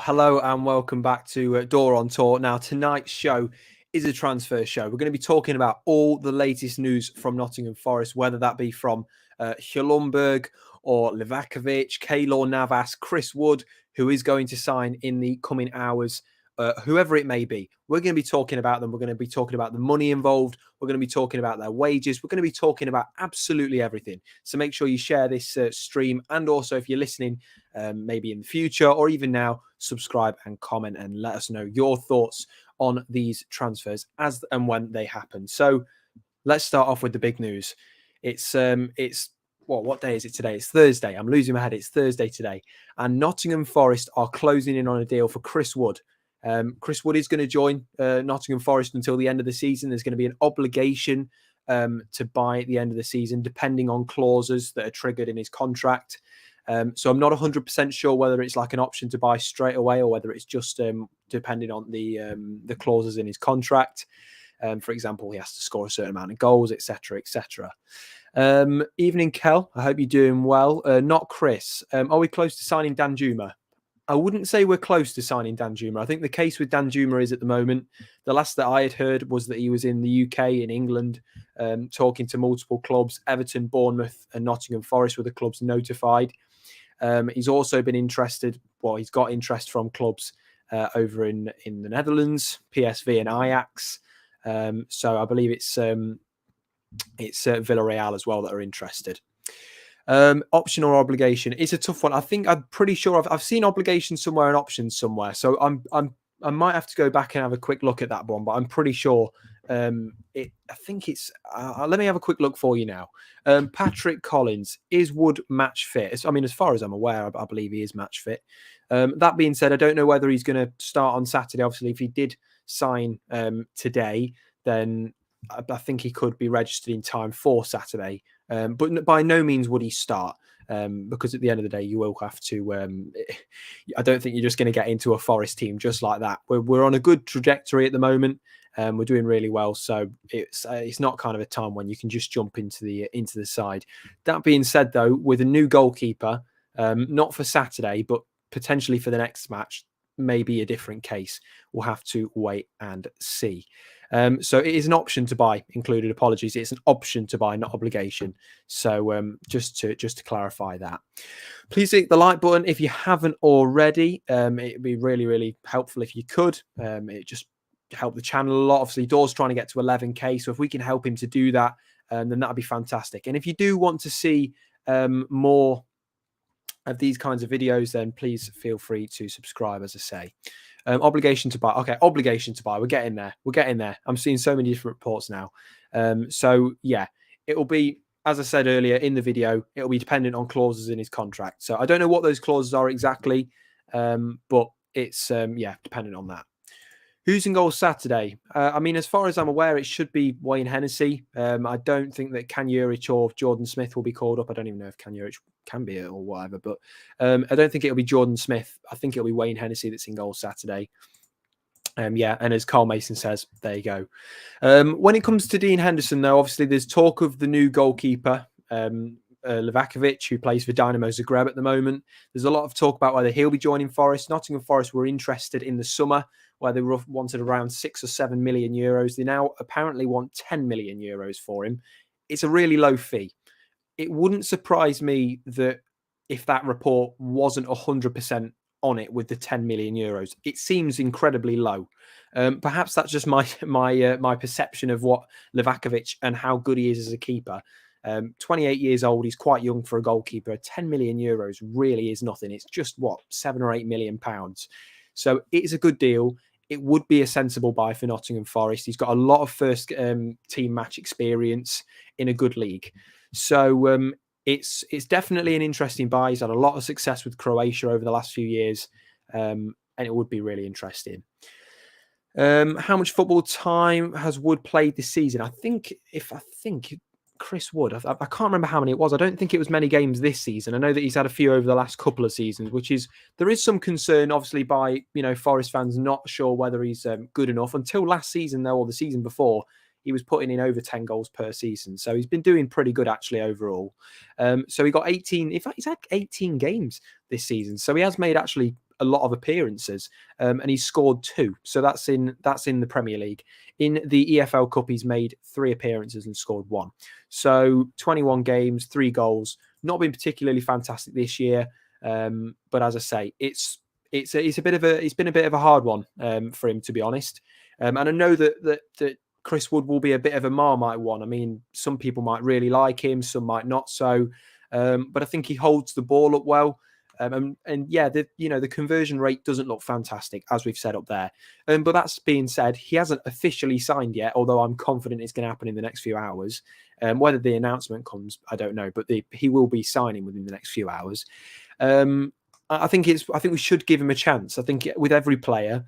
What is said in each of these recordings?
Hello and welcome back to DoreOnTour. Now, tonight's show is a transfer show. We're going to be talking about all the latest news from Nottingham Forest, whether that be from HJUMAND or Livakovic, KEYLOR, NAVAS, Chris Wood, who is going to sign in the coming hours, whoever it may be. We're going to be talking about them. We're going to be talking about the money involved. We're going to be talking about their wages. We're going to be talking about absolutely everything. So make sure you share this stream. And also, if you're listening, maybe in the future or even now, subscribe and comment and let us know your thoughts on these transfers as and when they happen. So let's start off with the big news. It's what day is it today? It's Thursday. I'm losing my head. It's Thursday today. And Nottingham Forest are closing in on a deal for Chris Wood. Chris Wood is going to join Nottingham Forest until the end of the season. There's going to be an obligation to buy at the end of the season, depending on clauses that are triggered in his contract. So I'm not 100% sure whether it's like an option to buy straight away or whether it's just depending on the clauses in his contract. For example, he has to score a certain amount of goals, etc., etc. Evening, Kel. I hope you're doing well. Not Chris. Are we close to signing Danjuma? I wouldn't say we're close to signing Danjuma. I think the case with Danjuma is at the moment, the last that I had heard was that he was in the UK, in England, talking to multiple clubs. Everton, Bournemouth and Nottingham Forest were the clubs notified. He's also been interested, well, he's got interest from clubs over in the Netherlands, PSV and Ajax. So I believe it's Villarreal as well that are interested. Option or obligation? It's a tough one. I'm pretty sure I've seen obligation somewhere and options somewhere. So I might have to go back and have a quick look at that one, but I'm pretty sure I think it's let me have a quick look for you now. Patrick Collins, is Wood match fit? I mean, as far as I'm aware, I believe he is match fit. That being said, I don't know whether he's going to start on Saturday. Obviously, if he did sign today, then I think he could be registered in time for Saturday. But by no means would he start, because at the end of the day, you will have to. I don't think you're just going to get into a Forest team just like that. We're on a good trajectory at the moment. We're doing really well, so it's not kind of a time when you can just jump into the side. That being said, though, with a new goalkeeper, not for Saturday, but potentially for the next match, maybe a different case. We'll have to wait and see. So it is an option to buy, included. Apologies, it's an option to buy, not obligation. So just to clarify that, please hit the like button if you haven't already. It'd be really, really helpful if you could. It just help the channel a lot. Obviously, Dore's trying to get to 11k, so if we can help him to do that, then that'd be fantastic. And if you do want to see more of these kinds of videos, then please feel free to subscribe, as I say. Obligation to buy. Okay, obligation to buy. We're getting there. We're getting there. I'm seeing so many different reports now. So yeah, it will be, as I said earlier in the video, it will be dependent on clauses in his contract. So I don't know what those clauses are exactly, but it's yeah, dependent on that. Who's in goal Saturday? I mean, as far as I'm aware, it should be Wayne Hennessy. I don't think that Kanyuric or Jordan Smith will be called up. I don't even know if Kanyuric can be it or whatever, but I don't think it'll be Jordan Smith. I think it'll be Wayne Hennessy that's in goal Saturday. Yeah, and as Carl Mason says, there you go. When it comes to Dean Henderson, though, obviously there's talk of the new goalkeeper, Livakovic, who plays for Dynamo Zagreb at the moment. There's a lot of talk about whether he'll be joining Forest. Nottingham Forest were interested in the summer, where they wanted around 6 or 7 million euros. They now apparently want 10 million euros for him. It's a really low fee. It wouldn't surprise me that if that report wasn't 100% on it with the 10 million euros. It seems incredibly low. Perhaps that's just my perception of what Livakovic and how good he is as a keeper. 28 years old, he's quite young for a goalkeeper. 10 million euros really is nothing. It's just, what, 7 or 8 million pounds. So it is a good deal. It would be a sensible buy for Nottingham Forest. He's got a lot of first team match experience in a good league. So it's definitely an interesting buy. He's had a lot of success with Croatia over the last few years, and it would be really interesting. How much football time has Wood played this season? I think Chris Wood, I can't remember how many it was. I don't think it was many games this season. I know that he's had a few over the last couple of seasons, there is some concern, obviously, by Forest fans not sure whether he's good enough. Until last season, though, or the season before, he was putting in over 10 goals per season. So he's been doing pretty good, actually, overall. So he got 18. In fact, he's had 18 games this season. So he has made actually a lot of appearances, and he's scored 2. So that's in the Premier League. In the EFL Cup, he's made 3 appearances and scored 1. So 21 games, 3 goals. Not been particularly fantastic this year, but as I say, it's been a bit of a hard one for him, to be honest. And I know that Chris Wood will be a bit of a Marmite one. I mean, some people might really like him, some might not so. But I think he holds the ball up well. And yeah, the conversion rate doesn't look fantastic, as we've said up there. But that's being said, he hasn't officially signed yet, although I'm confident it's going to happen in the next few hours. Whether the announcement comes, I don't know, but he will be signing within the next few hours. I think we should give him a chance. I think with every player,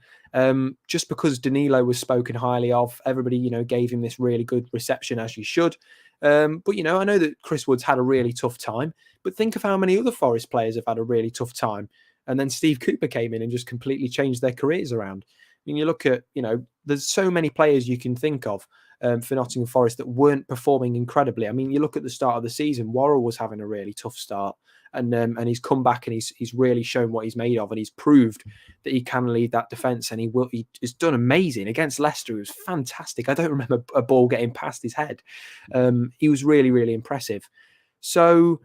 just because Danilo was spoken highly of, everybody, gave him this really good reception, as you should. But, I know that Chris Wood's had a really tough time, but think of how many other Forest players have had a really tough time. And then Steve Cooper came in and just completely changed their careers around. I mean, you look at, there's so many players you can think of for Nottingham Forest that weren't performing incredibly. I mean, you look at the start of the season, Worrell was having a really tough start. And he's come back and he's really shown what he's made of, and he's proved that he can lead that defence, and he's done amazing against Leicester. It was fantastic. I don't remember a ball getting past his head. He was really, really impressive. So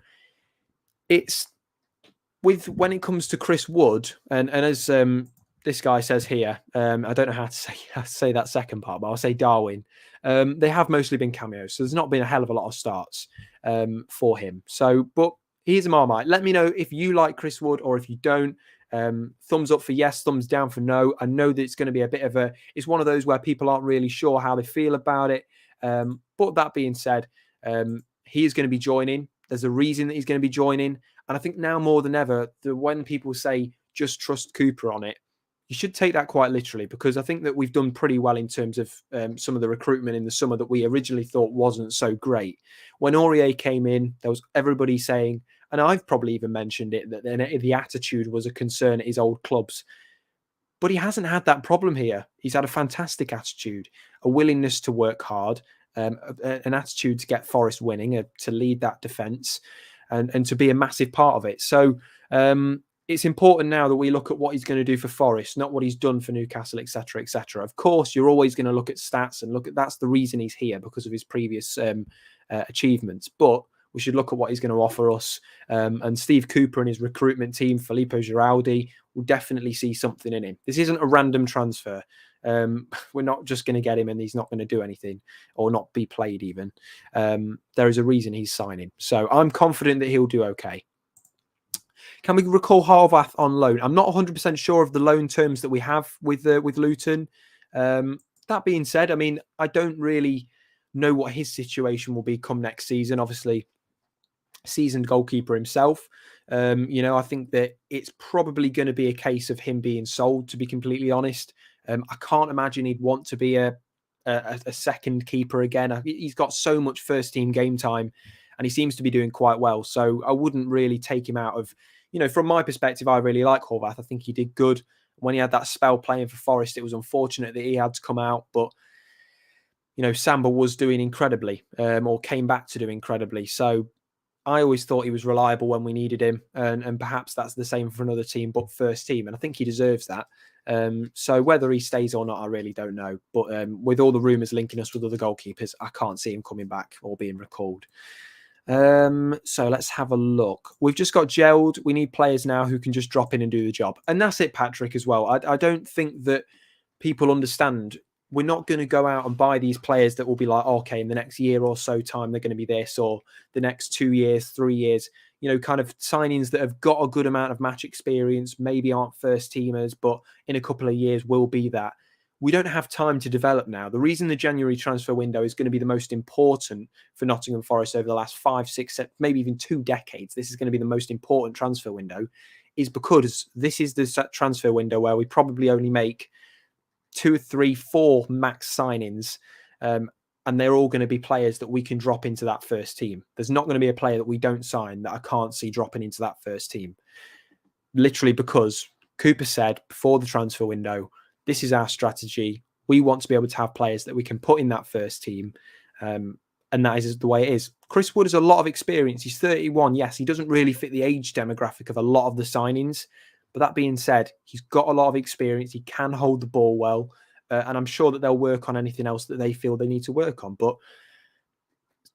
it's when it comes to Chris Wood, and as this guy says here, I don't know how to say that second part, but I'll say Darwin. They have mostly been cameos, so there's not been a hell of a lot of starts for him. So, but he's a Marmite. Let me know if you like Chris Wood or if you don't. Thumbs up for yes, thumbs down for no. I know that it's going to be a bit of it's one of those where people aren't really sure how they feel about it. But that being said, he is going to be joining. There's a reason that he's going to be joining. And I think now more than ever, when people say just trust Cooper on it, you should take that quite literally, because I think that we've done pretty well in terms of some of the recruitment in the summer that we originally thought wasn't so great. When Aurier came in, there was everybody saying, and I've probably even mentioned it, that the attitude was a concern at his old clubs. But he hasn't had that problem here. He's had a fantastic attitude, a willingness to work hard, an attitude to get Forest winning, to lead that defence, and to be a massive part of it. So it's important now that we look at what he's going to do for Forest, not what he's done for Newcastle, etc., etc. Of course, you're always going to look at stats and that's the reason he's here, because of his previous achievements. But we should look at what he's going to offer us. And Steve Cooper and his recruitment team, Filippo Giraldi, will definitely see something in him. This isn't a random transfer. We're not just going to get him and he's not going to do anything or not be played even. There is a reason he's signing. So I'm confident that he'll do okay. Can we recall Harvath on loan? I'm not 100% sure of the loan terms that we have with Luton. That being said, I mean, I don't really know what his situation will be come next season. Obviously, seasoned goalkeeper himself. I think that it's probably going to be a case of him being sold, to be completely honest. I can't imagine he'd want to be a second keeper again. He's got so much first team game time and he seems to be doing quite well. So I wouldn't really take him out of, from my perspective, I really like Horvath. I think he did good. When he had that spell playing for Forest, it was unfortunate that he had to come out, but Samba was doing incredibly, or came back to do incredibly. So I always thought he was reliable when we needed him, and perhaps that's the same for another team, but first team, and I think he deserves that. So whether he stays or not, I really don't know. But with all the rumours linking us with other goalkeepers, I can't see him coming back or being recalled. So let's have a look. We've just got gelled. We need players now who can just drop in and do the job. And that's it, Patrick, as well. I don't think that people understand. We're not going to go out and buy these players that will be like, okay, in the next year or so time, they're going to be this, or the next 2 years, 3 years, kind of signings that have got a good amount of match experience, maybe aren't first teamers, but in a couple of years will be that. We don't have time to develop now. The reason the January transfer window is going to be the most important for Nottingham Forest over the last 5, 6, maybe even 2 decades, this is going to be the most important transfer window, is because this is the transfer window where we probably only make 2, 3, 4 max signings, and they're all going to be players that we can drop into that first team. There's not going to be a player that we don't sign that I can't see dropping into that first team. Literally because Cooper said before the transfer window, this is our strategy. We want to be able to have players that we can put in that first team, and that is the way it is. Chris Wood has a lot of experience. He's 31. Yes, he doesn't really fit the age demographic of a lot of the signings, But that being said, he's got a lot of experience. He can hold the ball well. And I'm sure that they'll work on anything else that they feel they need to work on. But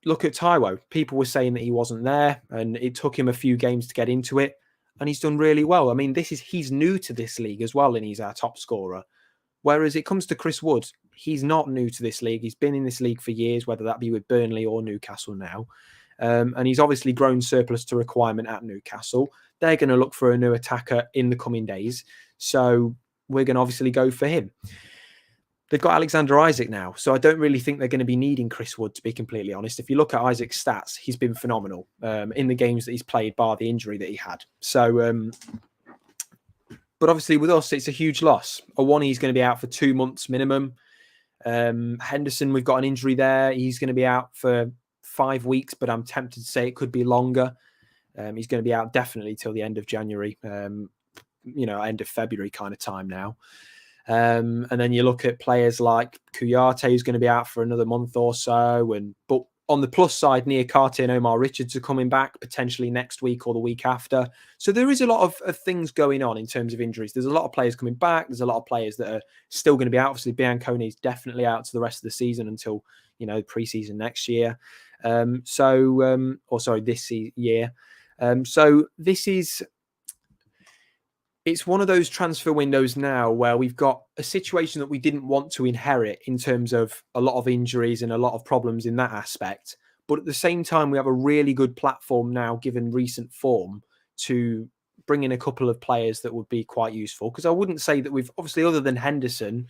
look at Taiwo. People were saying that he wasn't there, and it took him a few games to get into it, and he's done really well. I mean, he's new to this league as well, and he's our top scorer. Whereas it comes to Chris Wood, he's not new to this league. He's been in this league for years, whether that be with Burnley or Newcastle now. And he's obviously grown surplus to requirement at Newcastle. They're going to look for a new attacker in the coming days. So we're going to obviously go for him. They've got Alexander Isak now, so I don't really think they're going to be needing Chris Wood, to be completely honest. If you look at Isak's stats, he's been phenomenal in the games that he's played, bar the injury that he had. So, but obviously with us, it's a huge loss. Awoni's going to be out for 2 months minimum. Henderson, we've got an injury there. He's going to be out for 5 weeks, but I'm tempted to say it could be longer. He's going to be out definitely till the end of January, end of February kind of time now. And then you look at players like Kouyaté, who's going to be out for another month or so. But on the plus side, Niakate and Omar Richards are coming back potentially next week or the week after. So there is a lot of things going on in terms of injuries. There's a lot of players coming back. There's a lot of players that are still going to be out. Obviously, Biancone is definitely out to the rest of the season until, pre-season next year. This year. So this is... It's one of those transfer windows now where we've got a situation that we didn't want to inherit in terms of a lot of injuries and a lot of problems in that aspect. But at the same time, we have a really good platform now, given recent form, to bring in a couple of players that would be quite useful. Because I wouldn't say that we've, obviously, other than Henderson,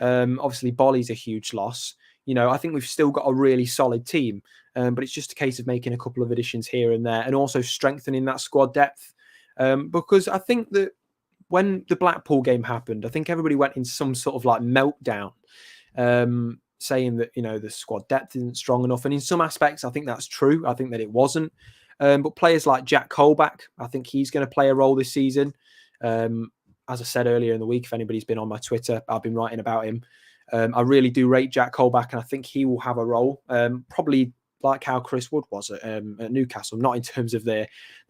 obviously Bolly's a huge loss. I think we've still got a really solid team. But it's just a case of making a couple of additions here and there and also strengthening that squad depth. Because I think that when the Blackpool game happened, I think everybody went in some sort of like meltdown, saying that, the squad depth isn't strong enough. And in some aspects, I think that's true. I think that it wasn't. But players like Jack Colback, I think he's going to play a role this season. As I said earlier in the week, if anybody's been on my Twitter, I've been writing about him. I really do rate Jack Colback, and I think he will have a role, probably like how Chris Wood was at Newcastle, not in terms of the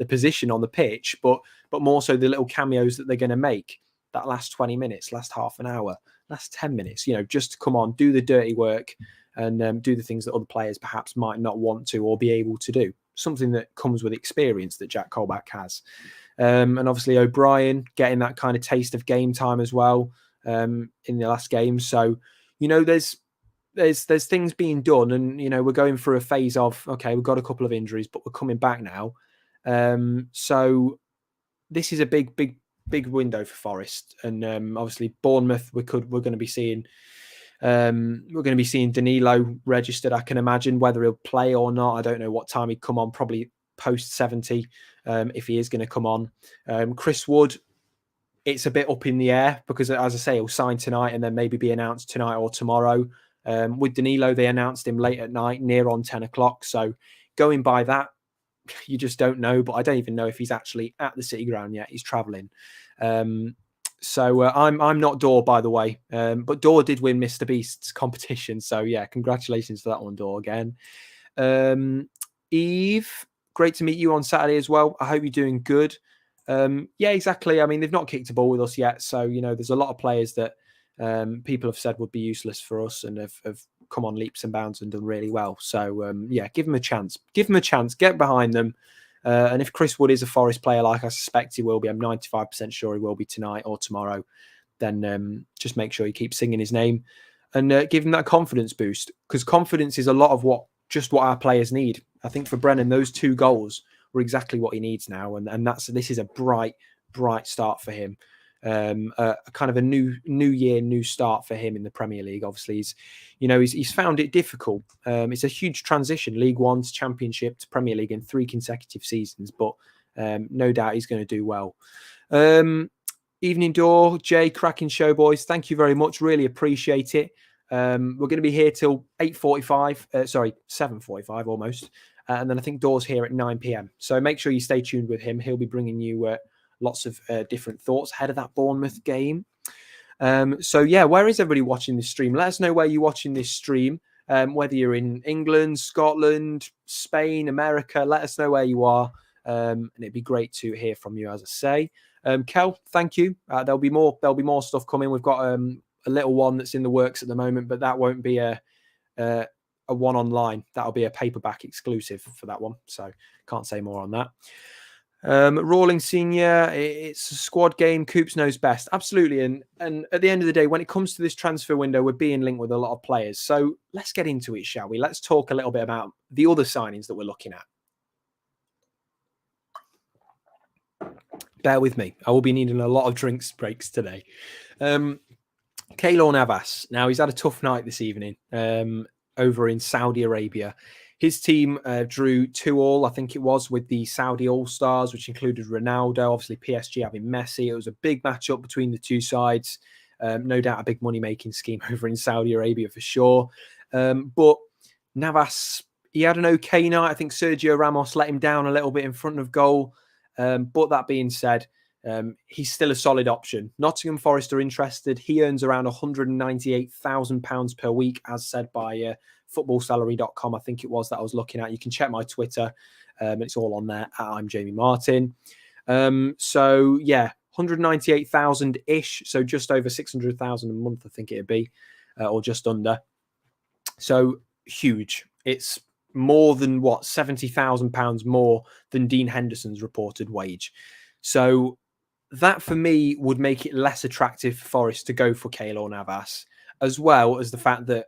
position on the pitch, but more so the little cameos that they're going to make that last 20 minutes, last half an hour, last 10 minutes, just to come on, do the dirty work and do the things that other players perhaps might not want to or be able to do. Something that comes with experience that Jack Colback has. And obviously O'Brien getting that kind of taste of game time as well in the last game. So, there's things being done, and we're going through a phase of, okay, we've got a couple of injuries, but we're coming back now. So this is a big window for Forest, and obviously Bournemouth we're going to be seeing Danilo registered. I can imagine whether he'll play or not. I don't know what time he'd come on, probably post 70 if he is going to come on. Chris Wood, it's a bit up in the air because, as I say, he'll sign tonight and then maybe be announced tonight or tomorrow. With Danilo, they announced him late at night, near on 10 o'clock. So going by that, you just don't know. But I don't even know if he's actually at the City Ground yet. He's travelling. So I'm not Dore, by the way. But Dore did win Mr. Beast's competition. So, yeah, congratulations for that one, Dore, again. Eve, great to meet you on Saturday as well. I hope you're doing good. Yeah, exactly. I mean, they've not kicked a ball with us yet. So, there's a lot of players that people have said would be useless for us and have come on leaps and bounds and done really well. So, yeah, give them a chance. Give them a chance. Get behind them. And if Chris Wood is a Forest player, like I suspect he will be, I'm 95% sure he will be tonight or tomorrow, then just make sure you keep singing his name and give him that confidence boost, because confidence is a lot of what our players need. I think for Brennan, those 2 goals were exactly what he needs now. And this is a bright start for him. A kind of a new year, new start for him in the Premier League. Obviously, he's found it difficult. It's a huge transition, League One to Championship to Premier League in 3 consecutive seasons, but no doubt he's going to do well. Evening Door, Jay, cracking show, boys. Thank you very much. Really appreciate it. We're going to be here till 7:45 almost. And then I think Dore's here at 9 p.m. So make sure you stay tuned with him. He'll be bringing you lots of different thoughts ahead of that Bournemouth game. So, yeah, where is everybody watching this stream? Let us know where you're watching this stream, whether you're in England, Scotland, Spain, America. Let us know where you are. And it'd be great to hear from you, as I say. Kel, thank you. There'll be more stuff coming. We've got a little one that's in the works at the moment, but that won't be a one online. That'll be a paperback exclusive for that one. So can't say more on that. Rawling Senior, it's a squad game. Coops knows best. Absolutely. And at the end of the day, when it comes to this transfer window, we're being linked with a lot of players. So let's get into it, shall we? Let's talk a little bit about the other signings that we're looking at. Bear with me. I will be needing a lot of drinks breaks today. KEYLOR NAVAS. Now, he's had a tough night this evening over in Saudi Arabia. His team drew 2-2, I think it was, with the Saudi All-Stars, which included Ronaldo, obviously PSG having Messi. It was a big matchup between the two sides. No doubt a big money-making scheme over in Saudi Arabia for sure. But Navas, he had an okay night. I think Sergio Ramos let him down a little bit in front of goal. But that being said, he's still a solid option. Nottingham Forest are interested. He earns around £198,000 per week, as said by footballsalary.com. I think it was that I was looking at. You can check my Twitter. It's all on there. I'm Jamie Martin. So yeah, 198,000-ish. So just over 600,000 a month, I think it'd be, or just under. So huge. It's more than what, £70,000 more than Dean Henderson's reported wage. So that for me would make it less attractive for Forest to go for KEYLOR NAVAS, as well as the fact that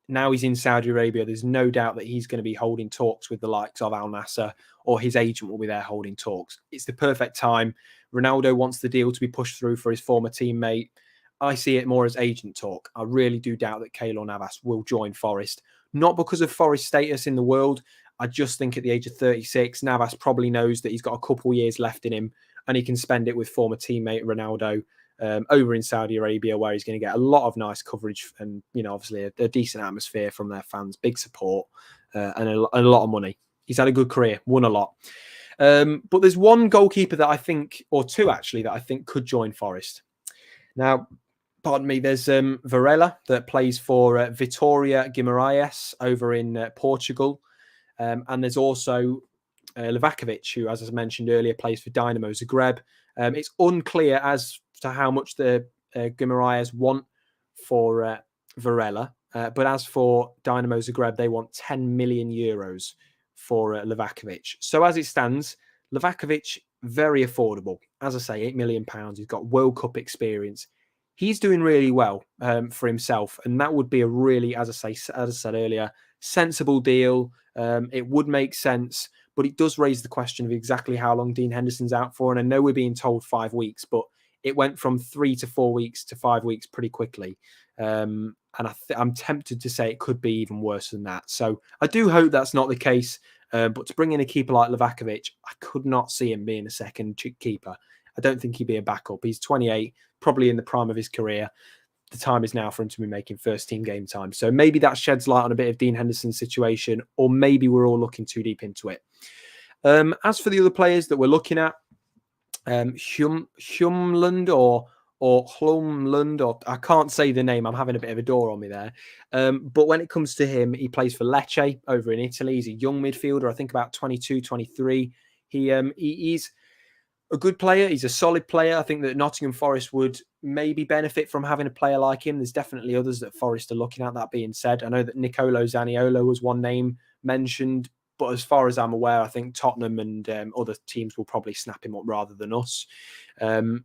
now he's in Saudi Arabia. There's no doubt that he's going to be holding talks with the likes of Al Nassr, or his agent will be there holding talks. It's the perfect time. Ronaldo wants the deal to be pushed through for his former teammate. I see it more as agent talk. I really do doubt that KEYLOR NAVAS will join Forest. Not because of Forest's status in the world. I just think at the age of 36, Navas probably knows that he's got a couple years left in him, and he can spend it with former teammate Ronaldo over in Saudi Arabia, where he's going to get a lot of nice coverage and, you know, obviously a decent atmosphere from their fans, big support, and a lot of money. He's had a good career, won a lot. But there's one goalkeeper that I think, or two actually, that I think could join Forest. Now, pardon me, there's Varela that plays for Vitória Guimarães over in Portugal. And there's also Livakovic, who, as I mentioned earlier, plays for Dynamo Zagreb. It's unclear as to how much the Guimarães want for Varela. But as for Dynamo Zagreb, they want 10 million euros for Livakovic. So as it stands, Livakovic, very affordable. As I say, £8 million. He's got World Cup experience. He's doing really well for himself. And that would be a really, as I said earlier, sensible deal. It would make sense, but it does raise the question of exactly how long Dean Henderson's out for. And I know we're being told 5 weeks, but it went from 3 to 4 weeks to 5 weeks pretty quickly. And I'm tempted to say it could be even worse than that. So I do hope that's not the case. But to bring in a keeper like Livakovic, I could not see him being a second keeper. I don't think he'd be a backup. He's 28, probably in the prime of his career. The time is now for him to be making first team game time. So maybe that sheds light on a bit of Dean Henderson's situation, or maybe we're all looking too deep into it. As for the other players that we're looking at, HJUMAND or HJUMAND, or I can't say the name. I'm having a bit of a door on me there. But when it comes to him, he plays for Lecce over in Italy. He's a young midfielder, I think about 22, 23. He's a good player. He's a solid player. I think that Nottingham Forest would maybe benefit from having a player like him. There's definitely others that Forest are looking at. That being said, I know that Nicolo Zaniolo was one name mentioned, but as far as I'm aware, I think Tottenham and other teams will probably snap him up rather than us. And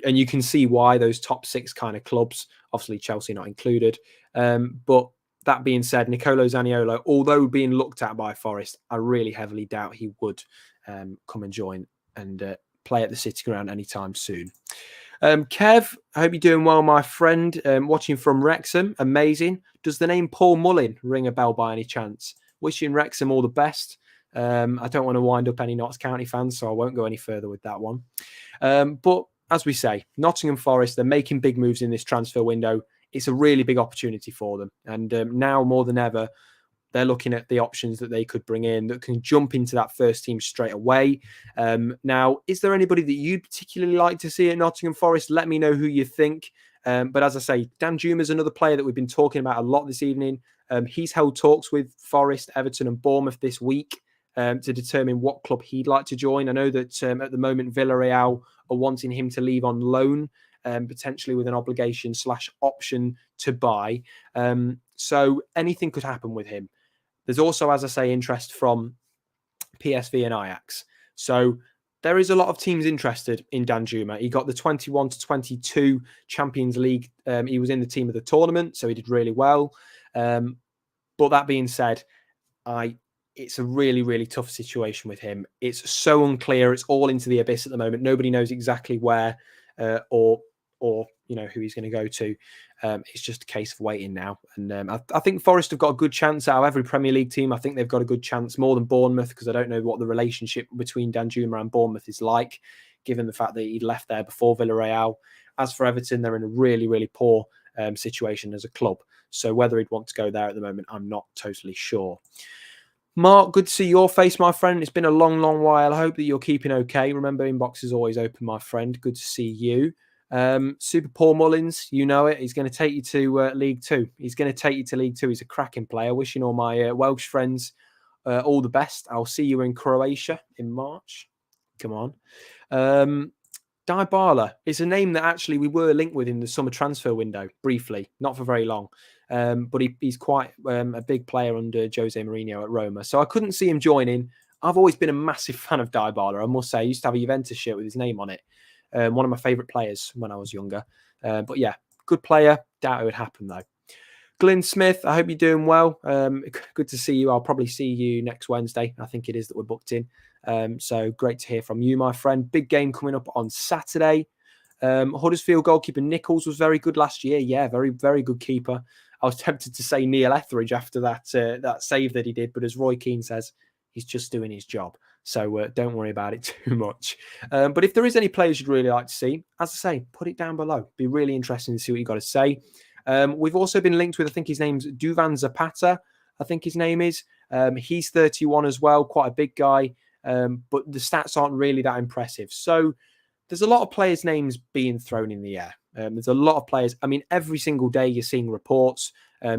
you can see why those top 6 kind of clubs, obviously Chelsea not included. But that being said, Nicolo Zaniolo, although being looked at by Forest, I really heavily doubt he would come and join and play at the City Ground anytime soon. Kev, I hope you're doing well, my friend. Watching from Wrexham, amazing. Does the name Paul Mullin ring a bell by any chance? Wishing Wrexham all the best. I don't want to wind up any Notts County fans, so I won't go any further with that one. But as we say, Nottingham Forest, they're making big moves in this transfer window. It's a really big opportunity for them. And now more than ever, they're looking at the options that they could bring in that can jump into that first team straight away. Now, is there anybody that you'd particularly like to see at Nottingham Forest? Let me know who you think. But as I say, Danjuma is another player that we've been talking about a lot this evening. He's held talks with Forest, Everton and Bournemouth this week. to determine what club he'd like to join. I know that at the moment Villarreal are wanting him to leave on loan, potentially with an obligation/option to buy. So anything could happen with him. There's also, as I say, interest from PSV and Ajax. So there is a lot of teams interested in Danjuma. He got the 21 to 22 Champions League. He was in the team of the tournament, so he did really well. But that being said, it's a really, really tough situation with him. It's so unclear. It's all into the abyss at the moment. Nobody knows exactly where or who he's going to go to. It's just a case of waiting now. And I think Forest have got a good chance out of every Premier League team. I think they've got a good chance, more than Bournemouth, because I don't know what the relationship between Danjuma and Bournemouth is like, given the fact that he'd left there before Villarreal. As for Everton, they're in a really, really poor situation as a club. So whether he'd want to go there at the moment, I'm not totally sure. Mark, good to see your face, my friend. It's been a long, long while. I hope that you're keeping okay. Remember, inbox is always open, my friend. Good to see you. Super Paul Mullins, you know it. He's going to take you to League Two. He's going to take you to League Two. He's a cracking player. Wishing all my Welsh friends all the best. I'll see you in Croatia in March. Come on. Dybala is a name that actually we were linked with in the summer transfer window, briefly, not for very long. But he's quite a big player under Jose Mourinho at Roma. So I couldn't see him joining. I've always been a massive fan of Dybala, I must say. I used to have a Juventus shirt with his name on it. One of my favourite players when I was younger. But yeah, good player. Doubt it would happen, though. Glyn Smith, I hope you're doing well. Good to see you. I'll probably see you next Wednesday. I think it is that we're booked in. So great to hear from you, my friend. Big game coming up on Saturday. Huddersfield goalkeeper Nichols was very good last year. Yeah, very, very good keeper. I was tempted to say Neil Etheridge after that save that he did. But as Roy Keane says, he's just doing his job. So don't worry about it too much. But if there is any players you'd really like to see, as I say, put it down below. Be really interesting to see what you've got to say. We've also been linked with, I think his name's Duvan Zapata, I think his name is. He's 31 as well, quite a big guy. But the stats aren't really that impressive. So there's a lot of players' names being thrown in the air. There's a lot of players. I mean, every single day you're seeing reports,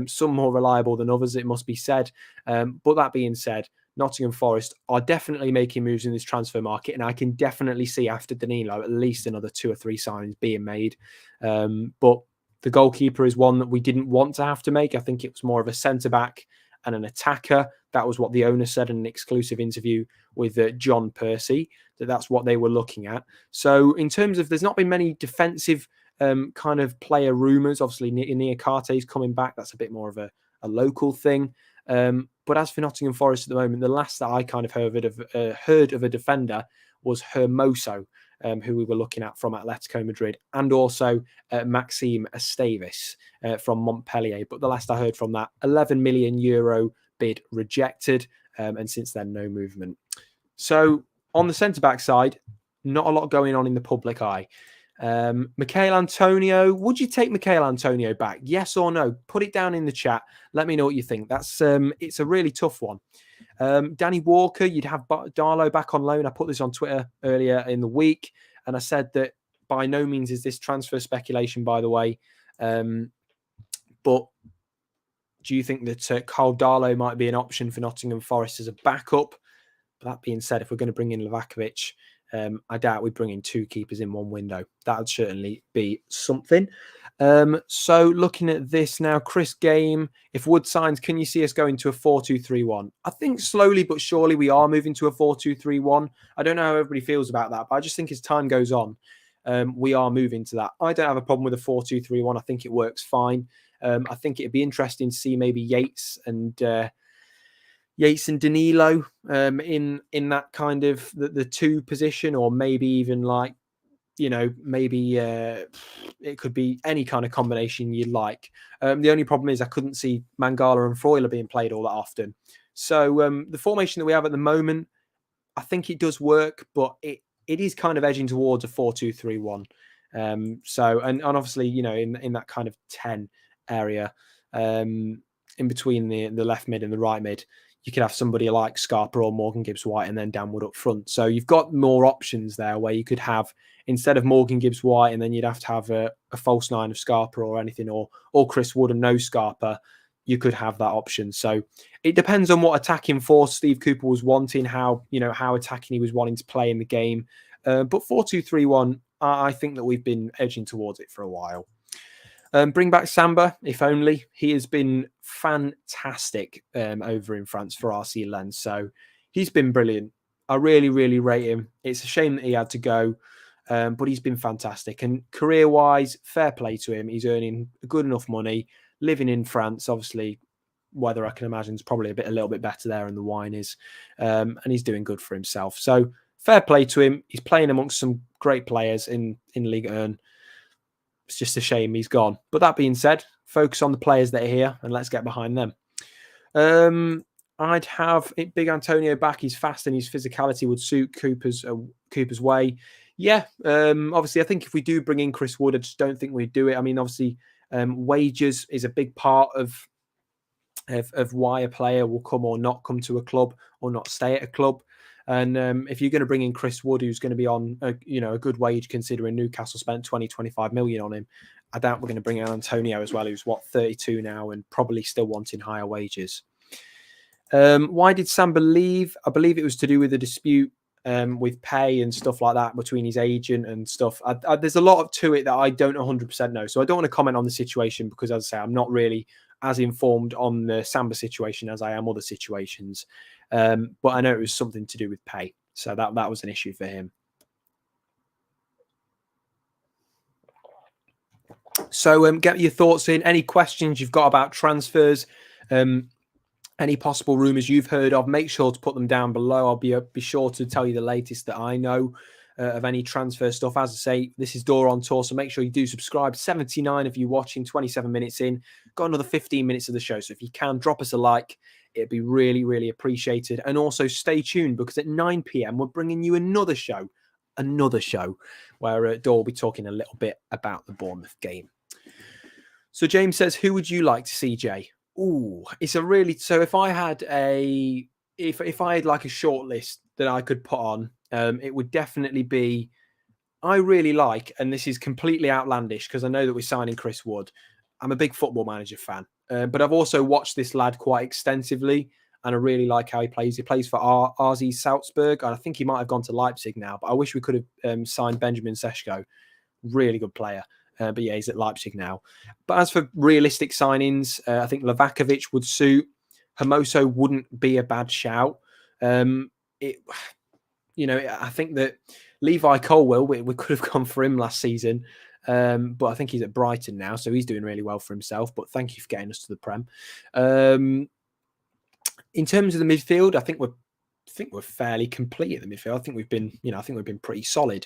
some more reliable than others, it must be said. But that being said, Nottingham Forest are definitely making moves in this transfer market, and I can definitely see after Danilo at least another 2 or 3 signings being made. But the goalkeeper is one that we didn't want to have to make. I think it was more of a centre-back and an attacker. That was what the owner said in an exclusive interview with John Percy, that's what they were looking at. So in terms of, there's not been many defensive kind of player rumours. Obviously, Niakate is coming back. That's a bit more of a local thing. But as for Nottingham Forest at the moment, the last that I kind of heard of a defender was Hermoso, who we were looking at from Atletico Madrid, and also Maxime Esteves from Montpellier. But the last I heard from that, 11 million euro bid rejected, and since then, no movement. So on the centre-back side, not a lot going on in the public eye. Michail Antonio, would you take Michail Antonio back? Yes or no? Put it down in the chat. Let me know what you think. That's it's a really tough one. Danny Walker, you'd have Darlow back on loan. I put this on Twitter earlier in the week, and I said that by no means is this transfer speculation, by the way. But do you think that Carl Darlow might be an option for Nottingham Forest as a backup? But that being said, if we're going to bring in Livakovic, I doubt we'd bring in 2 keepers in one window. That would certainly be something. So looking at this now, Chris Game, if Wood signs, can you see us going to a 4-2-3-1? I think slowly but surely we are moving to a 4-2-3-1. I don't know how everybody feels about that, but I just think as time goes on, we are moving to that. I don't have a problem with a 4-2-3-1. I think it works fine. I think it'd be interesting to see maybe Yates and Danilo in that kind of the 2 position, or maybe even like, maybe it could be any kind of combination you'd like. The only problem is I couldn't see Mangala and Freuler being played all that often. So the formation that we have at the moment, I think it does work, but it is kind of edging towards a 4-2-3-1. So and obviously, in that kind of 10 area, in between the left mid and the right mid, you could have somebody like Scarpa or Morgan Gibbs-White and then Dan Wood up front. So you've got more options there where you could have, instead of Morgan Gibbs-White, and then you'd have to have a false 9 of Scarpa or anything, or Chris Wood and no Scarpa, you could have that option. So it depends on what attacking force Steve Cooper was wanting, how attacking he was wanting to play in the game. But 4-2-3-1, I think that we've been edging towards it for a while. Bring back Samba, if only. He has been fantastic over in France for RC Lens. So he's been brilliant. I really, really rate him. It's a shame that he had to go, but he's been fantastic. And career-wise, fair play to him. He's earning good enough money, living in France. Obviously, weather I can imagine is probably a little bit better there than the wine is. And he's doing good for himself. So fair play to him. He's playing amongst some great players in Ligue 1. It's just a shame he's gone. But that being said, focus on the players that are here and let's get behind them. I'd have Big Antonio back. He's fast and his physicality would suit Cooper's way. Yeah, obviously, I think if we do bring in Chris Wood, I just don't think we'd do it. I mean, obviously, wages is a big part of why a player will come or not come to a club or not stay at a club. And if you're going to bring in Chris Wood, who's going to be on a good wage, considering Newcastle spent 20-25 million on him, I doubt we're going to bring in Antonio as well, who's 32 now and probably still wanting higher wages. Why did Samba leave? I believe it was to do with the dispute with pay and stuff like that between his agent and stuff. There's a lot to it that I don't 100% know, so I don't want to comment on the situation because, as I say, I'm not really as informed on the Samba situation as I am other situations. But I know it was something to do with pay. So that was an issue for him. So get your thoughts in. Any questions you've got about transfers, any possible rumours you've heard of, make sure to put them down below. I'll be sure to tell you the latest that I know of any transfer stuff. As I say, this is DoreOnTour, so make sure you do subscribe. 79 of you watching, 27 minutes in. Got another 15 minutes of the show, so if you can, drop us a like. It'd be really, really appreciated. And also stay tuned because at 9 p.m, we're bringing you another show where Dore will be talking a little bit about the Bournemouth game. So James says, who would you like to see, Jay? Ooh, it's a really... So if I had like a short list that I could put on, it would definitely be... I really like, and this is completely outlandish because I know that we're signing Chris Wood. I'm a big Football Manager fan, but I've also watched this lad quite extensively, and I really like how he plays. He plays for RZ Salzburg, and I think he might have gone to Leipzig now, but I wish we could have signed Benjamin Sesko. Really good player. But yeah, he's at Leipzig now. But as for realistic signings, I think Livakovic would suit. Hermoso wouldn't be a bad shout. I think that Levi Colwell, we could have gone for him last season. But I think he's at Brighton now, so he's doing really well for himself. But thank you for getting us to the Prem. In terms of the midfield, I think we're fairly complete at the midfield. I think we've been pretty solid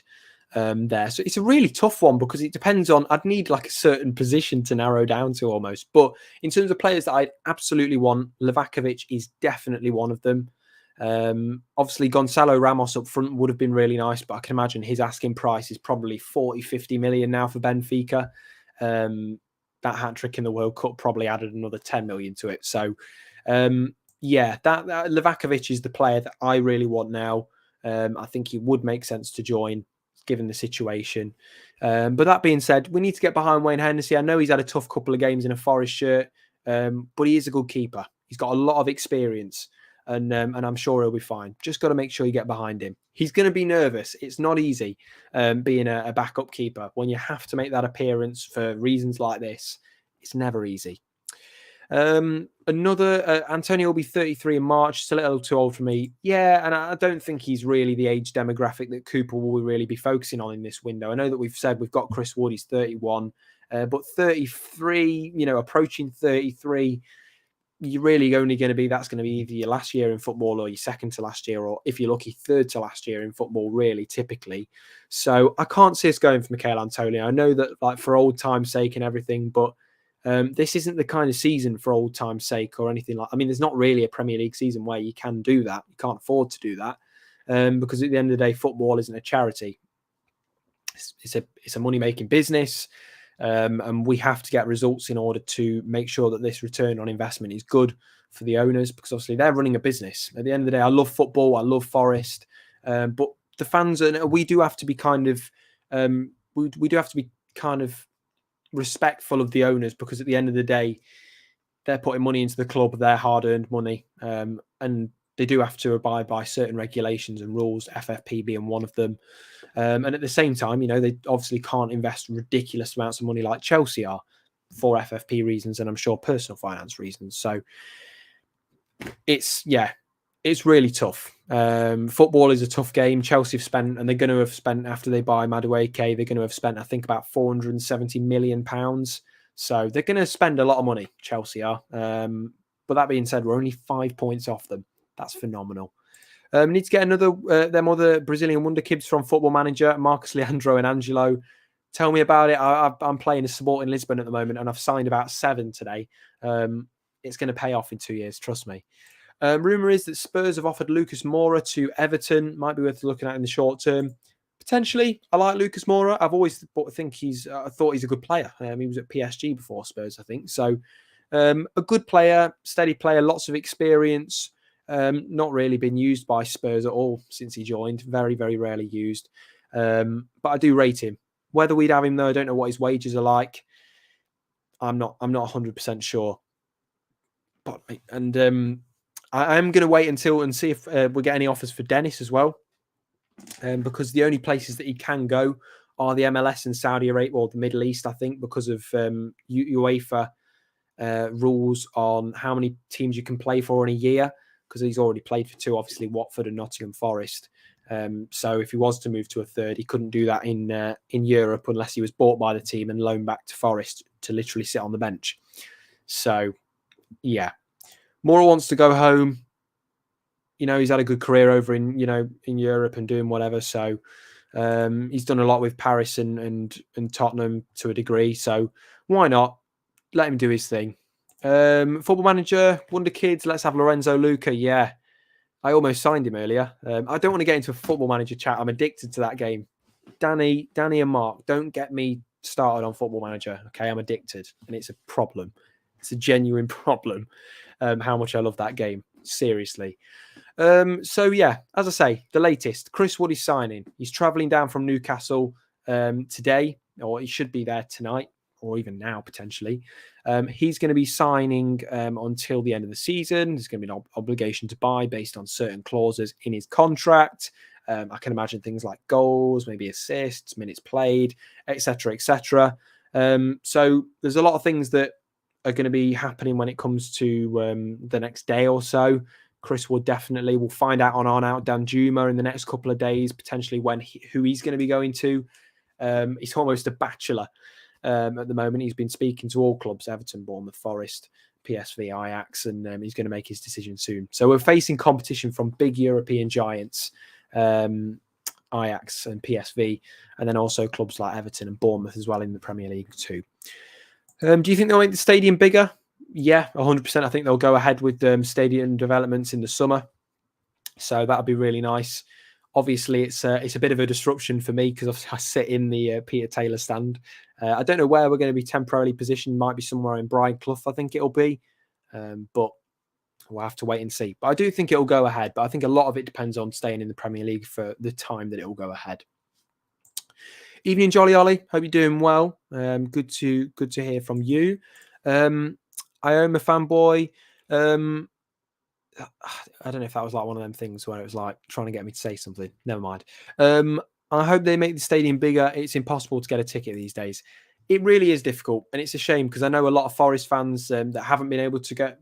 there. So it's a really tough one because it depends on. I'd need like a certain position to narrow down to almost. But in terms of players that I absolutely want, Livakovic is definitely one of them. Obviously Gonzalo Ramos up front would have been really nice, but I can imagine his asking price is probably 40-50 million now for Benfica. That hat trick in the World Cup probably added another 10 million to it. So that Livakovic is the player that I really want now. I think he would make sense to join given the situation. But that being said, we need to get behind Wayne Hennessy. I know he's had a tough couple of games in a Forest shirt, but he is a good keeper. He's got a lot of experience. And I'm sure he'll be fine. Just got to make sure you get behind him. He's going to be nervous. It's not easy being a backup keeper. When you have to make that appearance for reasons like this, it's never easy. Antonio will be 33 in March. Still a little too old for me. Yeah, and I don't think he's really the age demographic that Cooper will really be focusing on in this window. I know that we've said we've got Chris Wood, he's 31. But 33, approaching 33... you're really only going to be, that's going to be either your last year in football or your second to last year, or if you're lucky, third to last year in football, really, typically. So I can't see us going for Michail Antonio. I know that, like, for old time's sake and everything, but this isn't the kind of season for old time's sake or anything like. I mean, there's not really a Premier League season where you can do that. You can't afford to do that because at the end of the day, football isn't a charity. It's a money-making business. And we have to get results in order to make sure that this return on investment is good for the owners, because obviously they're running a business. At the end of the day, I love football, I love Forest, but the fans, we do have to be kind of, respectful of the owners, because at the end of the day, they're putting money into the club, their hard-earned money, and they do have to abide by certain regulations and rules, FFP being one of them. And at the same time, they obviously can't invest ridiculous amounts of money like Chelsea are for FFP reasons, and I'm sure personal finance reasons. So it's really tough. Football is a tough game. Chelsea have spent, and they're going to have spent after they buy Madueke, they're going to have spent, I think, about £470 million. So they're going to spend a lot of money, Chelsea are. But that being said, we're only 5 points off them. That's phenomenal. Need to get them other Brazilian wonder kids from Football Manager, Marcus Leandro and Angelo. Tell me about it. I'm playing a support in Lisbon at the moment, and I've signed about 7 today. It's going to pay off in 2 years, trust me. Rumour is that Spurs have offered Lucas Moura to Everton. Might be worth looking at in the short term. Potentially, I like Lucas Moura. I've always thought he's a good player. He was at PSG before Spurs, I think. So, a good player, steady player, lots of experience. Not really been used by Spurs at all since he joined. Very, very rarely used. But I do rate him. Whether we'd have him though, I don't know what his wages are like. I'm not 100% sure. But I am going to wait and see if we get any offers for Dennis as well, because the only places that he can go are the MLS and Saudi Arabia or the Middle East, I think, because of UEFA rules on how many teams you can play for in a year, because he's already played for 2, obviously Watford and Nottingham Forest. So if he was to move to a third, he couldn't do that in Europe unless he was bought by the team and loaned back to Forest to literally sit on the bench. So, yeah. Moura wants to go home. He's had a good career over in Europe and doing whatever. So he's done a lot with Paris and Tottenham to a degree. So why not let him do his thing? Football Manager, Wonder Kids. Let's have Lorenzo Luca. Yeah, I almost signed him earlier. I don't want to get into a Football Manager chat. I'm addicted to that game. Danny and Mark, don't get me started on Football Manager. Okay, I'm addicted, and it's a problem. It's a genuine problem. How much I love that game. Seriously. So yeah, as I say, the latest, Chris Wood is signing. He's travelling down from Newcastle today, or he should be there tonight, or even now potentially. He's going to be signing until the end of the season. There's going to be an obligation to buy based on certain clauses in his contract. I can imagine things like goals, maybe assists, minutes played, etc., etc. So there's a lot of things that are going to be happening when it comes to the next day or so. Chris Wood definitely. We'll find out on Arnaut Danjuma in the next couple of days, potentially who he's going to be going to. He's almost a bachelor at the moment. He's been speaking to all clubs, Everton, Bournemouth, Forest, PSV, Ajax, and he's going to make his decision soon. So we're facing competition from big European giants, Ajax and PSV, and then also clubs like Everton and Bournemouth as well in the Premier League too. Do you think they'll make the stadium bigger? Yeah, 100%. I think they'll go ahead with stadium developments in the summer. So that'll be really nice. Obviously, it's a bit of a disruption for me because I sit in the Peter Taylor stand. I don't know where we're going to be temporarily positioned. Might be somewhere in Briarclough, I think it'll be. But we'll have to wait and see. But I do think it'll go ahead. But I think a lot of it depends on staying in the Premier League for the time that it will go ahead. Evening, Jolly Ollie. Hope you're doing well. Good to hear from you. I am a fanboy. I don't know if that was like one of them things where it was like trying to get me to say something. Never mind. I hope they make the stadium bigger. It's impossible to get a ticket these days. It really is difficult, and it's a shame because I know a lot of Forest fans that haven't been able to get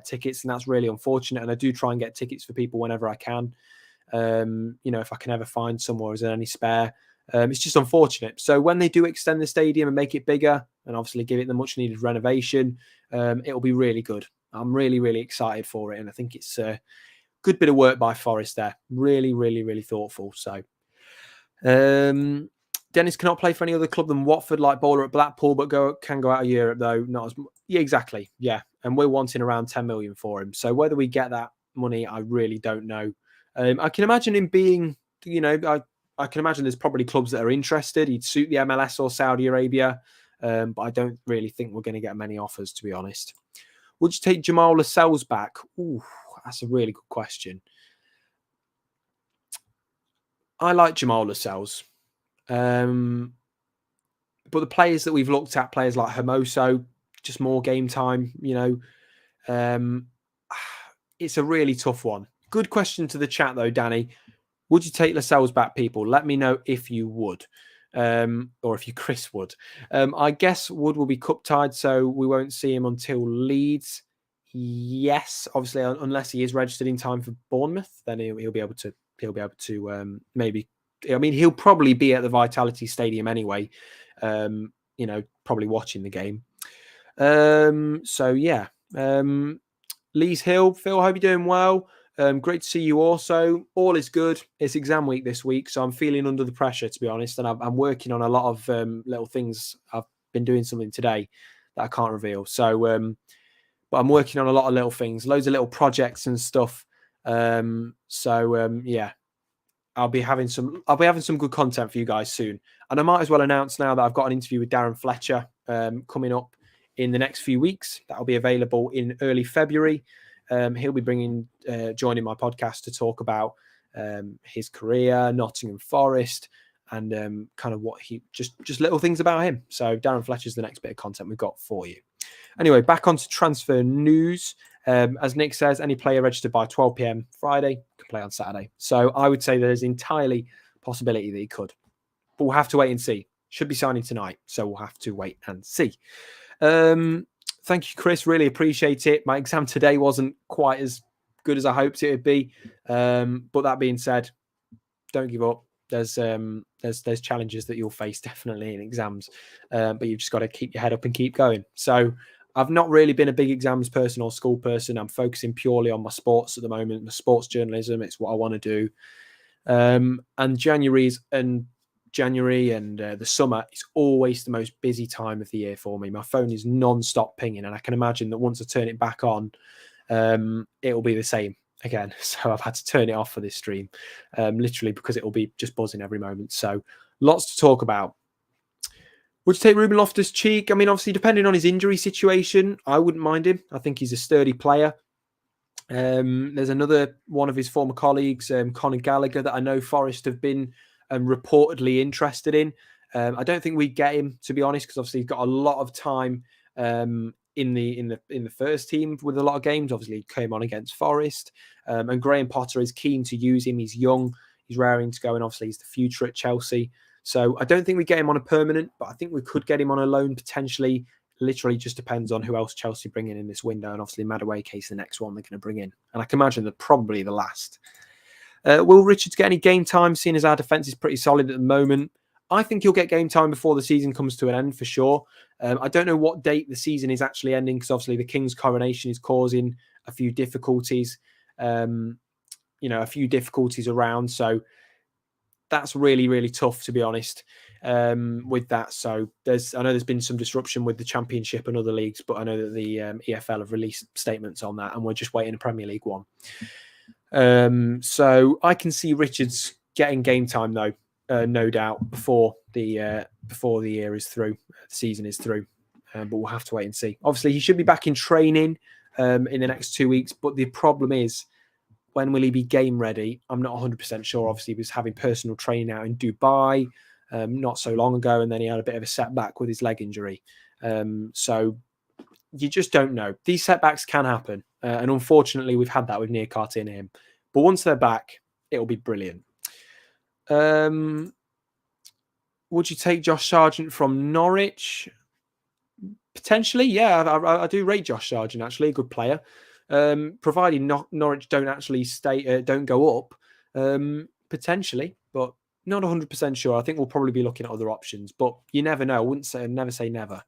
tickets, and that's really unfortunate. And I do try and get tickets for people whenever I can. If I can ever find somewhere, is there any spare? It's just unfortunate. So when they do extend the stadium and make it bigger and obviously give it the much needed renovation, it'll be really good. I'm really, really excited for it. And I think it's a good bit of work by Forest there. Really, really, really thoughtful. So Dennis cannot play for any other club than Watford, like Bowler at Blackpool, but can go out of Europe though. Not as yeah, exactly. Yeah. And we're wanting around 10 million for him. So whether we get that money, I really don't know. I can imagine him being, I can imagine there's probably clubs that are interested. He'd suit the MLS or Saudi Arabia, but I don't really think we're going to get many offers, to be honest. Would you take Jamal Lascelles back? Ooh, that's a really good question. I like Jamal Lascelles. But the players that we've looked at, players like Hermoso, just more game time, It's a really tough one. Good question to the chat, though, Danny. Would you take Lascelles back, people? Let me know if you would, or if you, Chris, would. I guess Wood will be cup tied, so we won't see him until Leeds. Yes, obviously, unless he is registered in time for Bournemouth, then he'll be able to. He'll be able to maybe. I mean, he'll probably be at the Vitality Stadium anyway. Probably watching the game. So yeah. Lee's Hill, Phil, I hope you're doing well. Great to see you also. All is good. It's exam week this week, so I'm feeling under the pressure, to be honest, and I'm working on a lot of little things. I've been doing something today that I can't reveal. So, but I'm working on a lot of little things, loads of little projects and stuff. Yeah, I'll be having some good content for you guys soon. And I might as well announce now that I've got an interview with Darren Fletcher coming up in the next few weeks. That'll be available in early February. He'll be joining my podcast to talk about his career, Nottingham Forest, and kind of what he just little things about him. So Darren Fletcher's the next bit of content we've got for you. Anyway, back onto transfer news. As Nick says, any player registered by 12 p.m. Friday can play on Saturday. So I would say there's entirely possibility that he could, but we'll have to wait and see. Should be signing tonight, so we'll have to wait and see. Thank you, Chris. Really appreciate it. My exam today wasn't quite as good as I hoped it would be. But that being said, don't give up. There's challenges that you'll face definitely in exams, but you've just got to keep your head up and keep going. So I've not really been a big exams person or school person. I'm focusing purely on my sports at the moment, my sports journalism. It's what I want to do. And January and the summer is always the most busy time of the year for me. My phone is non-stop pinging, and I can imagine that once I turn it back on, it'll be the same again. So I've had to turn it off for this stream, literally because it will be just buzzing every moment. So lots to talk about. Would you take Ruben Loftus-Cheek? I mean, obviously, depending on his injury situation, I wouldn't mind him. I think he's a sturdy player. There's another one of his former colleagues, Conor Gallagher, that I know Forest have been reportedly interested in. I don't think we get him, to be honest, because obviously he's got a lot of time in the first team with a lot of games. Obviously, he came on against Forest, and Graham Potter is keen to use him. He's young, he's raring to go, and obviously he's the future at Chelsea. So I don't think we get him on a permanent, but I think we could get him on a loan potentially. Literally just depends on who else Chelsea bring in this window, and obviously Madueke is the next one they're going to bring in, and I can imagine they're probably the last. Will Richards get any game time, seeing as our defence is pretty solid at the moment? I think he'll get game time before the season comes to an end for sure. I don't know what date the season is actually ending, because obviously the King's coronation is causing a few difficulties, a few difficulties around. So that's really, really tough, to be honest, with that. So I know there's been some disruption with the Championship and other leagues, but I know that the EFL have released statements on that, and we're just waiting for Premier League One. So I can see Richards getting game time though, no doubt, before the year is through, the season is through. But we'll have to wait and see. Obviously, he should be back in training in the next 2 weeks. But the problem is, when will he be game ready? I'm not 100% sure. Obviously, he was having personal training out in Dubai not so long ago, and then he had a bit of a setback with his leg injury. So you just don't know. These setbacks can happen. And unfortunately, we've had that with Near Cartin and him. But once they're back, it'll be brilliant. Would you take Josh Sargent from Norwich? Potentially, yeah. I do rate Josh Sargent, actually, a good player. Providing Norwich don't actually don't go up, potentially, but not 100% sure. I think we'll probably be looking at other options, but you never know. I wouldn't say never say never.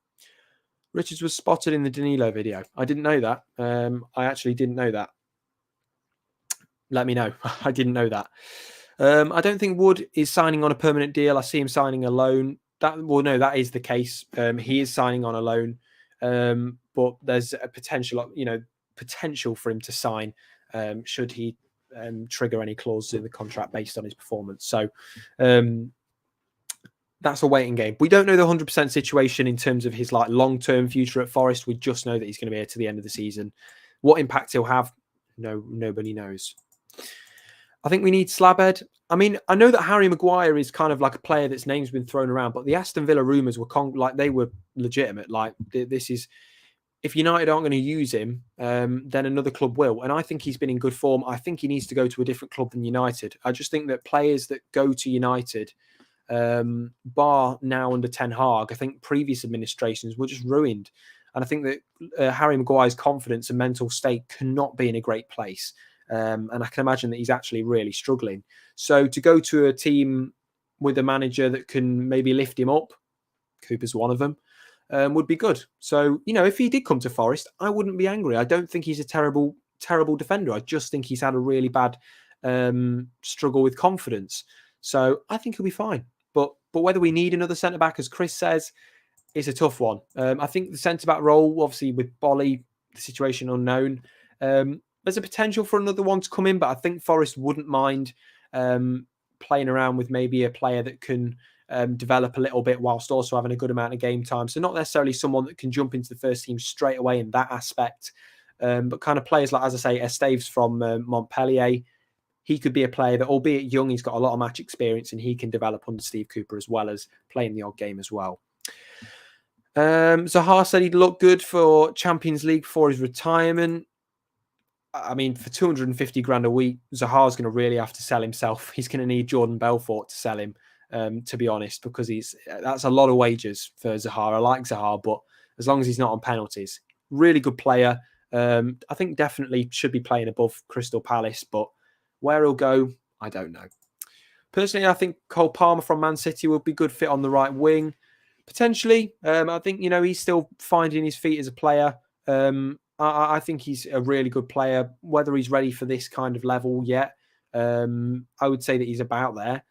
Richards was spotted in the Danilo video. I didn't know that. I actually didn't know that. Let me know. I didn't know that. I don't think Wood is signing on a permanent deal. I see him signing a loan. That is the case. He is signing on a loan, but there's a potential for him to sign should he trigger any clauses in the contract based on his performance. So that's a waiting game. We don't know the 100% situation in terms of his long-term future at Forest. We just know that he's going to be here to the end of the season. What impact he'll have, nobody knows. I think we need Slabhead. I mean, I know that Harry Maguire is kind of like a player that's name's been thrown around, but the Aston Villa rumours were they were legitimate. This is, if United aren't going to use him, then another club will. And I think he's been in good form. I think he needs to go to a different club than United. I just think that players that go to United, bar now under Ten Hag, I think previous administrations were just ruined. And I think that Harry Maguire's confidence and mental state cannot be in a great place. And I can imagine that he's actually really struggling. So to go to a team with a manager that can maybe lift him up, Cooper's one of them, would be good. So, if he did come to Forest, I wouldn't be angry. I don't think he's a terrible, terrible defender. I just think he's had a really bad struggle with confidence. So I think he'll be fine. But whether we need another centre-back, as Chris says, is a tough one. I think the centre-back role, obviously with Bolly, the situation unknown, there's a potential for another one to come in, but I think Forest wouldn't mind playing around with maybe a player that can develop a little bit whilst also having a good amount of game time. So not necessarily someone that can jump into the first team straight away in that aspect, but kind of players like, as I say, Esteves from Montpellier. He could be a player that, albeit young, he's got a lot of match experience and he can develop under Steve Cooper as well as playing the odd game as well. Zaha said he'd look good for Champions League before his retirement. I mean, for 250 grand a week, Zaha's going to really have to sell himself. He's going to need Jordan Belfort to sell him, to be honest, because that's a lot of wages for Zaha. I like Zaha, but as long as he's not on penalties, really good player. I think definitely should be playing above Crystal Palace, but where he'll go, I don't know. Personally, I think Cole Palmer from Man City would be good fit on the right wing. Potentially, I think, he's still finding his feet as a player. I think he's a really good player. Whether he's ready for this kind of level yet, I would say that he's about there.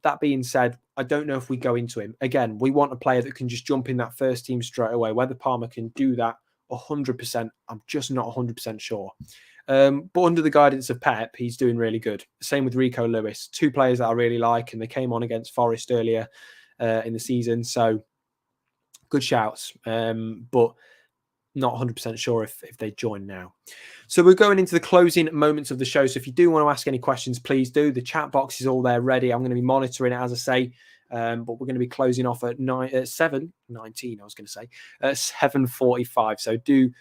That being said, I don't know if we go into him. Again, we want a player that can just jump in that first team straight away. Whether Palmer can do that 100%, I'm just not 100% sure. But under the guidance of Pep, he's doing really good. Same with Rico Lewis, two players that I really like, and they came on against Forest earlier in the season. So good shouts, but not 100% sure if they join now. So we're going into the closing moments of the show. So if you do want to ask any questions, please do. The chat box is all there ready. I'm going to be monitoring it, as I say. But we're going to be closing off at 7:19, I was going to say, 7:45. So do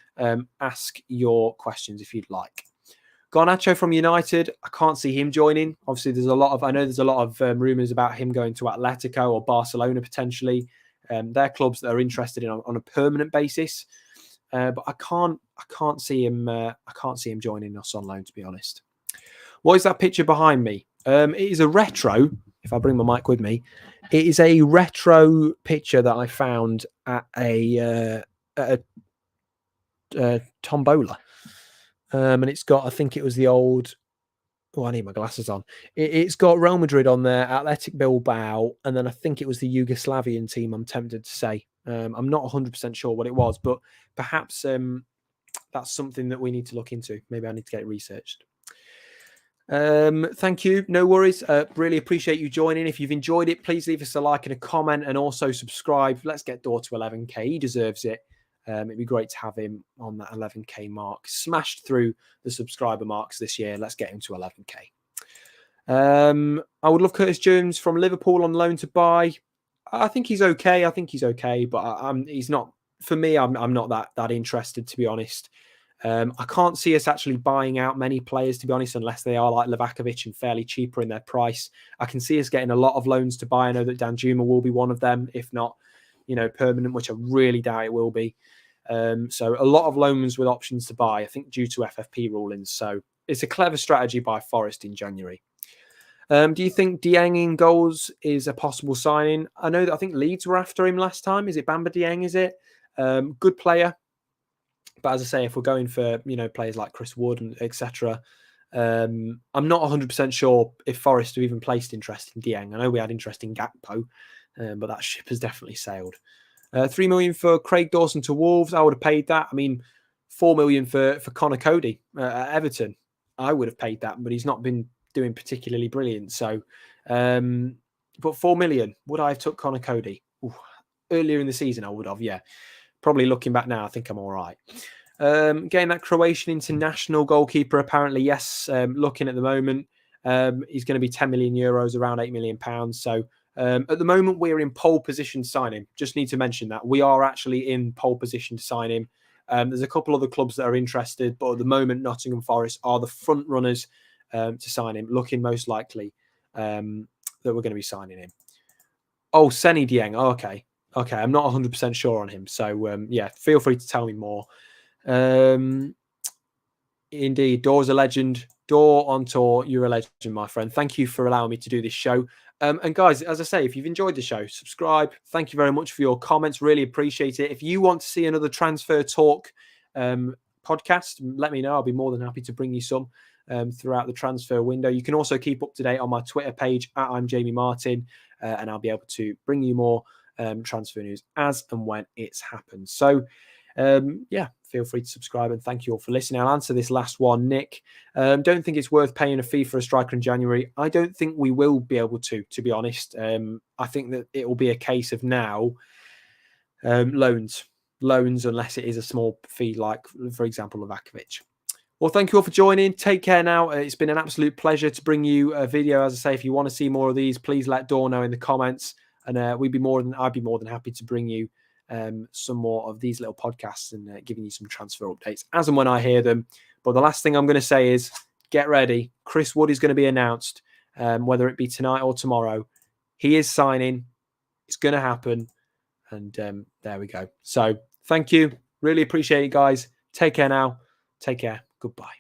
ask your questions if you'd like. Garnacho from United, I can't see him joining. Obviously, I know there's a lot of rumours about him going to Atletico or Barcelona potentially. They're clubs that are interested in on a permanent basis. But I can't see him. I can't see him joining us on loan, to be honest. What is that picture behind me? It is a retro. If I bring my mic with me, it is a retro picture that I found at a tombola, and it's got. I think it was the old. Oh, I need my glasses on. It's got Real Madrid on there, Athletic Bilbao, and then I think it was the Yugoslavian team. I'm tempted to say. I'm not 100% sure what it was, but perhaps that's something that we need to look into. Maybe I need to get it researched. Thank you. No worries. Really appreciate you joining. If you've enjoyed it, please leave us a like and a comment and also subscribe. Let's get Dore to 11K. He deserves it. It'd be great to have him on that 11K mark. Smashed through the subscriber marks this year. Let's get him to 11K. I would love Curtis Jones from Liverpool on loan to buy. I think he's okay. But he's not, for me, I'm not that interested, to be honest. I can't see us actually buying out many players, to be honest, unless they are like Livakovic and fairly cheaper in their price. I can see us getting a lot of loans to buy. I know that Danjuma will be one of them, if not, permanent, which I really doubt it will be. So a lot of loans with options to buy, I think, due to FFP rulings. So it's a clever strategy by Forest in January. Do you think Dieng in goals is a possible signing? I think Leeds were after him last time. Is it Bamba Dieng? Is it? Good player. But as I say, if we're going for, players like Chris Wood and etc., I'm not 100% sure if Forest have even placed interest in Dieng. I know we had interest in Gakpo, but that ship has definitely sailed. 3 million for Craig Dawson to Wolves. I would have paid that. I mean, 4 million for Connor Cody at Everton. I would have paid that, but he's not been doing particularly brilliant. So, but 4 million, would I have took Connor Cody? Ooh, earlier in the season, I would have, yeah. Probably looking back now, I think I'm all right. Getting that Croatian international goalkeeper, apparently, yes, looking at the moment, he's going to be 10 million euros, around £8 million. So at the moment, we're in pole position to sign him. Just need to mention that. We are actually in pole position to sign him. There's a couple other clubs that are interested, but at the moment, Nottingham Forest are the front runners to sign him, looking most likely that we're going to be signing him. Oh, Seny Dieng. Oh, okay. I'm not 100% sure on him. So, yeah, feel free to tell me more. Indeed, Dore's a legend. DoreOnTour, you're a legend, my friend. Thank you for allowing me to do this show. And guys, as I say, if you've enjoyed the show, subscribe. Thank you very much for your comments. Really appreciate it. If you want to see another Transfer Talk podcast, let me know. I'll be more than happy to bring you some throughout the transfer window. You can also keep up to date on my Twitter page at I'm Jamie Martin, and I'll be able to bring you more transfer news as and when it's happened. So, yeah, feel free to subscribe, and thank you all for listening. I'll answer this last one, Nick. Don't think it's worth paying a fee for a striker in January. I don't think we will be able to be honest. I think that it will be a case of now loans, unless it is a small fee, like, for example, Livakovic. Well, thank you all for joining. Take care now. It's been an absolute pleasure to bring you a video. As I say, if you want to see more of these, please let Dore know in the comments, and I'd be more than happy to bring you some more of these little podcasts and giving you some transfer updates as and when I hear them. But the last thing I'm going to say is get ready. Chris Wood is going to be announced, whether it be tonight or tomorrow. He is signing. It's going to happen. And there we go. So thank you. Really appreciate it, guys. Take care now. Take care. Goodbye.